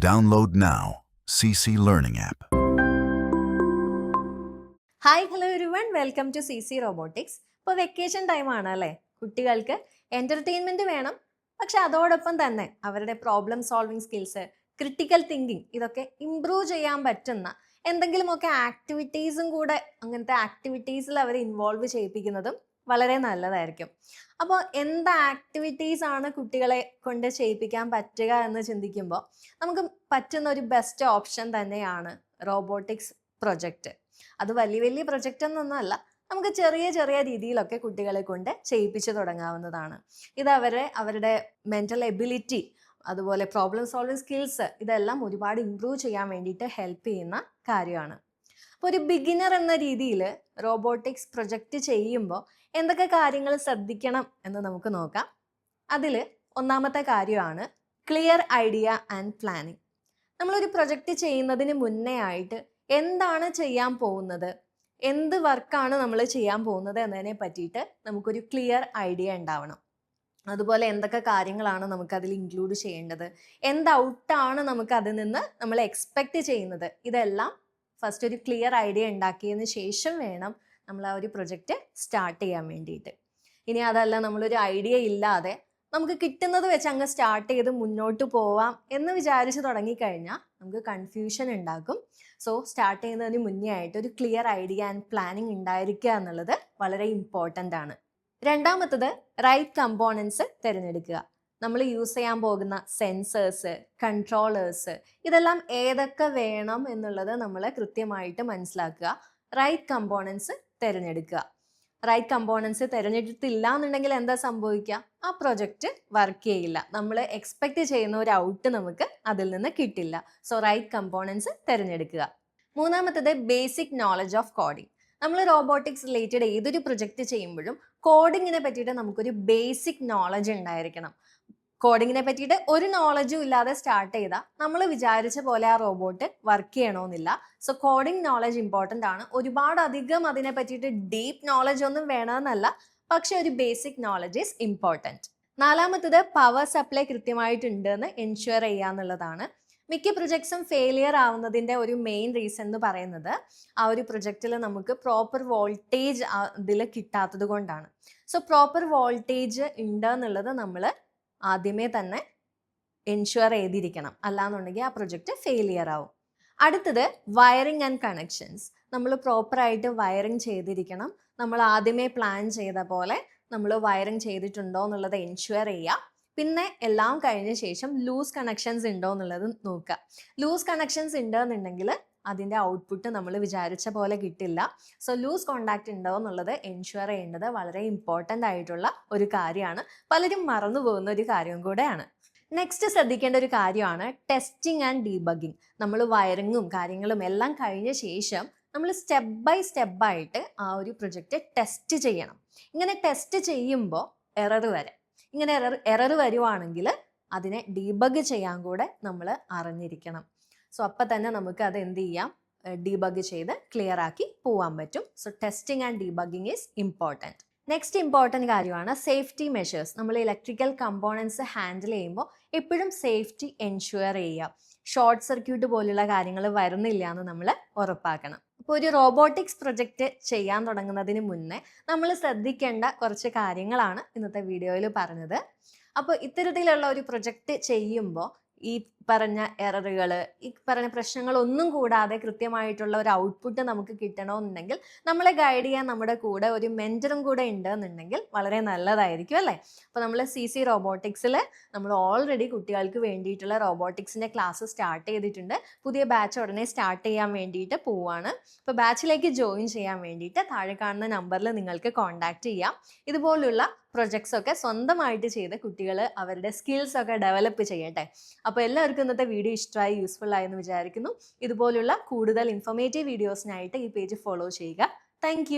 Download now. CC Learning app. Hi hello everyone, welcome to C C robotics. ഇപ്പോൾ vacation ടൈമാണ് അല്ലേ? കുട്ടികൾക്ക് entertainment വേണം, പക്ഷെ അതോടൊപ്പം തന്നെ അവരുടെ problem solving skills, critical thinking ഇതൊക്കെ ഇമ്പ്രൂവ് ചെയ്യാൻ പറ്റുന്ന എന്തെങ്കിലുമൊക്കെ ആക്ടിവിറ്റീസും കൂടെ, അങ്ങനത്തെ ആക്ടിവിറ്റീസിൽ അവർ ഇൻവോൾവ് ചെയ്യിപ്പിക്കുന്നതും വളരെ നല്ലതായിരിക്കും. അപ്പോൾ എന്ത് ആക്ടിവിറ്റീസ് ആണ് കുട്ടികളെ കൊണ്ട് ചെയ്യിപ്പിക്കാൻ പറ്റുക എന്ന് ചിന്തിക്കുമ്പോൾ നമുക്ക് പറ്റുന്ന ഒരു ബെസ്റ്റ് ഓപ്ഷൻ തന്നെയാണ് റോബോട്ടിക്സ് പ്രൊജക്റ്റ്. അത് വലിയ വലിയ പ്രൊജക്റ്റ് ഒന്നല്ല, നമുക്ക് ചെറിയ ചെറിയ രീതിയിലൊക്കെ കുട്ടികളെ കൊണ്ട് ചെയ്യിപ്പിച്ച് തുടങ്ങാവുന്നതാണ്. ഇത് അവരുടെ മെൻ്റൽ എബിലിറ്റി, അതുപോലെ പ്രോബ്ലം സോൾവിങ് സ്കിൽസ് ഇതെല്ലാം ഒരുപാട് ഇമ്പ്രൂവ് ചെയ്യാൻ വേണ്ടിയിട്ട് ഹെൽപ്പ് ചെയ്യുന്ന കാര്യമാണ്. അപ്പോൾ ഒരു ബിഗിനർ എന്ന രീതിയിൽ റോബോട്ടിക്സ് പ്രൊജക്റ്റ് ചെയ്യുമ്പോൾ എന്തൊക്കെ കാര്യങ്ങൾ ശ്രദ്ധിക്കണം എന്ന് നമുക്ക് നോക്കാം. അതിൽ ഒന്നാമത്തെ കാര്യമാണ് ക്ലിയർ ഐഡിയ ആൻഡ് പ്ലാനിങ്. നമ്മളൊരു പ്രൊജക്റ്റ് ചെയ്യുന്നതിന് മുന്നേ ആയിട്ട് എന്താണ് ചെയ്യാൻ പോകുന്നത്, എന്ത് വർക്കാണ് നമ്മൾ ചെയ്യാൻ പോകുന്നത് എന്നതിനെ പറ്റിയിട്ട് നമുക്കൊരു ക്ലിയർ ഐഡിയ ഉണ്ടാവണം. അതുപോലെ എന്തൊക്കെ കാര്യങ്ങളാണ് നമുക്കതിൽ ഇൻക്ലൂഡ് ചെയ്യേണ്ടത്, എന്ത് ഔട്ടാണ് നമുക്ക് അതിൽ നിന്ന് നമ്മൾ എക്സ്പെക്റ്റ് ചെയ്യുന്നത്, ഇതെല്ലാം ഫസ്റ്റ് ഒരു ക്ലിയർ ഐഡിയ ഉണ്ടാക്കിയതിന് ശേഷം വേണം നമ്മൾ ആ ഒരു പ്രൊജക്റ്റ് സ്റ്റാർട്ട് ചെയ്യാൻ വേണ്ടിയിട്ട്. ഇനി അതല്ല, നമ്മളൊരു ഐഡിയ ഇല്ലാതെ നമുക്ക് കിട്ടുന്നത് വെച്ച് അങ്ങ് സ്റ്റാർട്ട് ചെയ്ത് മുന്നോട്ട് പോവാം എന്ന് വിചാരിച്ച് തുടങ്ങിക്കഴിഞ്ഞാൽ നമുക്ക് കൺഫ്യൂഷൻ ഉണ്ടാക്കും. സോ സ്റ്റാർട്ട് ചെയ്യുന്നതിന് മുന്നേ ആയിട്ട് ഒരു ക്ലിയർ ഐഡിയ ആൻഡ് പ്ലാനിങ് ഉണ്ടായിരിക്കുക എന്നുള്ളത് വളരെ ഇമ്പോർട്ടൻ്റ് ആണ്. രണ്ടാമത്തത് റൈറ്റ് കമ്പോണൻസ് തിരഞ്ഞെടുക്കുക. നമ്മൾ യൂസ് ചെയ്യാൻ പോകുന്ന സെൻസേഴ്സ്, കൺട്രോളേഴ്സ് ഇതെല്ലാം ഏതൊക്കെ വേണം എന്നുള്ളത് നമ്മൾ കൃത്യമായിട്ട് മനസ്സിലാക്കുക. റൈറ്റ് കമ്പോണൻസ് തിരഞ്ഞെടുക്കുക. റൈറ്റ് കമ്പോണൻസ് തിരഞ്ഞെടുത്തില്ല എന്നുണ്ടെങ്കിൽ എന്താ സംഭവിക്കുക? ആ പ്രൊജക്റ്റ് വർക്ക് ചെയ്യില്ല. നമ്മൾ എക്സ്പെക്റ്റ് ചെയ്യുന്ന ഒരു ഔട്ട് നമുക്ക് അതിൽ നിന്ന് കിട്ടില്ല. സോ റൈറ്റ് കമ്പോണൻസ് തിരഞ്ഞെടുക്കുക. മൂന്നാമത്തത് ബേസിക് നോളജ് ഓഫ് കോഡിംഗ്. നമ്മൾ റോബോട്ടിക്സ് റിലേറ്റഡ് ഏതൊരു പ്രൊജക്റ്റ് ചെയ്യുമ്പോഴും കോഡിങ്ങിനെ പറ്റിയിട്ട് നമുക്കൊരു ബേസിക് നോളജ് ഉണ്ടായിരിക്കണം. കോഡിങ്ങിനെ പറ്റിയിട്ട് ഒരു നോളജും ഇല്ലാതെ സ്റ്റാർട്ട് ചെയ്താൽ നമ്മൾ വിചാരിച്ച പോലെ ആ റോബോട്ട് വർക്ക് ചെയ്യണമെന്നില്ല. സോ കോഡിങ് നോളജ് ഇമ്പോർട്ടൻ്റ് ആണ്. ഒരുപാട് അധികം അതിനെ പറ്റിയിട്ട് ഡീപ്പ് നോളജ് ഒന്നും വേണമെന്നല്ല, പക്ഷെ ഒരു ബേസിക് നോളജ് ഈസ് ഇമ്പോർട്ടൻറ്റ്. നാലാമത്തത് പവർ സപ്ലൈ കൃത്യമായിട്ടുണ്ട് എന്ന് എൻഷുർ ചെയ്യുക എന്നുള്ളതാണ്. മിക്ക പ്രൊജക്ട്സും ഫെയിലിയർ ആവുന്നതിൻ്റെ ഒരു മെയിൻ റീസൺ എന്ന് പറയുന്നത് ആ ഒരു പ്രൊജക്റ്റിൽ നമുക്ക് പ്രോപ്പർ വോൾട്ടേജ് ഇതിൽ കിട്ടാത്തത് കൊണ്ടാണ്. സോ പ്രോപ്പർ വോൾട്ടേജ് ഉണ്ട് എന്നുള്ളത് നമ്മൾ ആദ്യമേ തന്നെ എൻഷുർ ചെയ്തിരിക്കണം, അല്ലാന്നുണ്ടെങ്കിൽ ആ പ്രൊജക്റ്റ് ഫെയിലിയർ ആവും. അടുത്തത് വയറിംഗ് ആൻഡ് കണക്ഷൻസ്. നമ്മൾ പ്രോപ്പറായിട്ട് വയറിംഗ് ചെയ്തിരിക്കണം. നമ്മൾ ആദ്യമേ പ്ലാൻ ചെയ്ത പോലെ നമ്മൾ വയറിംഗ് ചെയ്തിട്ടുണ്ടോ എന്നുള്ളത് എൻഷുർ ചെയ്യുക. പിന്നെ എല്ലാം കഴിഞ്ഞ ശേഷം ലൂസ് കണക്ഷൻസ് ഉണ്ടോ എന്നുള്ളത് നോക്കുക. ലൂസ് കണക്ഷൻസ് ഉണ്ടെന്നുണ്ടെങ്കിൽ അതിൻ്റെ ഔട്ട്പുട്ട് നമ്മൾ വിചാരിച്ച പോലെ കിട്ടില്ല. സോ ലൂസ് കോണ്ടാക്ട് ഉണ്ടോ എന്നുള്ളത് എൻഷുർ ചെയ്യേണ്ടത് വളരെ ഇമ്പോർട്ടൻ്റ് ആയിട്ടുള്ള ഒരു കാര്യമാണ്. പലരും മറന്നു പോകുന്ന ഒരു കാര്യവും കൂടെയാണ്. നെക്സ്റ്റ് ശ്രദ്ധിക്കേണ്ട ഒരു കാര്യമാണ് ടെസ്റ്റിംഗ് ആൻഡ് ഡീബഗിങ്. നമ്മൾ വയറിങ്ങും കാര്യങ്ങളും എല്ലാം കഴിഞ്ഞ ശേഷം നമ്മൾ സ്റ്റെപ്പ് ബൈ സ്റ്റെപ്പായിട്ട് ആ ഒരു പ്രൊജക്റ്റ് ടെസ്റ്റ് ചെയ്യണം. ഇങ്ങനെ ടെസ്റ്റ് ചെയ്യുമ്പോൾ എറർ വരെ, ഇങ്ങനെ എറർ വരുവാണെങ്കിൽ അതിനെ ഡീബഗ് ചെയ്യാൻ കൂടെ നമ്മൾ അറിഞ്ഞിരിക്കണം. സോ അപ്പം തന്നെ നമുക്ക് അത് എന്ത് ചെയ്യാം, ഡീബഗ് ചെയ്ത് ക്ലിയർ ആക്കി പോകാൻ പറ്റും. So testing and debugging is important. Next important കാര്യമാണ് സേഫ്റ്റി മെഷേഴ്സ്. നമ്മൾ ഇലക്ട്രിക്കൽ കമ്പോണൻസ് ഹാൻഡിൽ ചെയ്യുമ്പോൾ എപ്പോഴും സേഫ്റ്റി എൻഷുർ ചെയ്യുക. ഷോർട്ട് സർക്യൂട്ട് പോലുള്ള കാര്യങ്ങൾ വരുന്നില്ല എന്ന് നമ്മൾ ഉറപ്പാക്കണം. അപ്പോൾ ഒരു റോബോട്ടിക്സ് പ്രൊജക്റ്റ് ചെയ്യാൻ തുടങ്ങുന്നതിന് മുന്നേ നമ്മൾ ശ്രദ്ധിക്കേണ്ട കുറച്ച് കാര്യങ്ങളാണ് ഇന്നത്തെ വീഡിയോയിൽ പറഞ്ഞത്. അപ്പോൾ ഇത്തരത്തിലുള്ള ഒരു പ്രൊജക്റ്റ് ചെയ്യുമ്പോൾ ഈ പറഞ്ഞ എററുകൾ, ഈ പറഞ്ഞ പ്രശ്നങ്ങളൊന്നും കൂടാതെ കൃത്യമായിട്ടുള്ള ഒരു ഔട്ട്പുട്ട് നമുക്ക് കിട്ടണമെന്നുണ്ടെങ്കിൽ നമ്മളെ ഗൈഡ് ചെയ്യാൻ നമ്മുടെ കൂടെ ഒരു മെൻറ്ററും കൂടെ ഉണ്ടെന്നുണ്ടെങ്കിൽ വളരെ നല്ലതായിരിക്കും അല്ലേ? അപ്പോൾ നമ്മൾ സി സി റോബോട്ടിക്സിൽ നമ്മൾ ഓൾറെഡി കുട്ടികൾക്ക് വേണ്ടിയിട്ടുള്ള റോബോട്ടിക്സിൻ്റെ ക്ലാസ് സ്റ്റാർട്ട് ചെയ്തിട്ടുണ്ട്. പുതിയ ബാച്ച് ഉടനെ സ്റ്റാർട്ട് ചെയ്യാൻ വേണ്ടിയിട്ട് പോവാണ്. അപ്പോൾ ബാച്ചിലേക്ക് ജോയിൻ ചെയ്യാൻ വേണ്ടിയിട്ട് താഴെ കാണുന്ന നമ്പറിൽ നിങ്ങൾക്ക് കോൺടാക്റ്റ് ചെയ്യാം. ഇതുപോലുള്ള പ്രൊജക്ട്സ് ഒക്കെ സ്വന്തമായിട്ട് ചെയ്ത് കുട്ടികൾ അവരുടെ സ്കിൽസ് ഒക്കെ ഡെവലപ്പ് ചെയ്യട്ടെ. അപ്പോൾ എല്ലാവർക്കും ഇന്നത്തെ വീഡിയോ ഇഷ്ടമായി, യൂസ്ഫുൾ ആയെന്ന് വിചാരിക്കുന്നു. ഇതുപോലുള്ള കൂടുതൽ ഇൻഫോർമേറ്റീവ് വീഡിയോസിനായിട്ട് ഈ പേജ് ഫോളോ ചെയ്യുക. താങ്ക്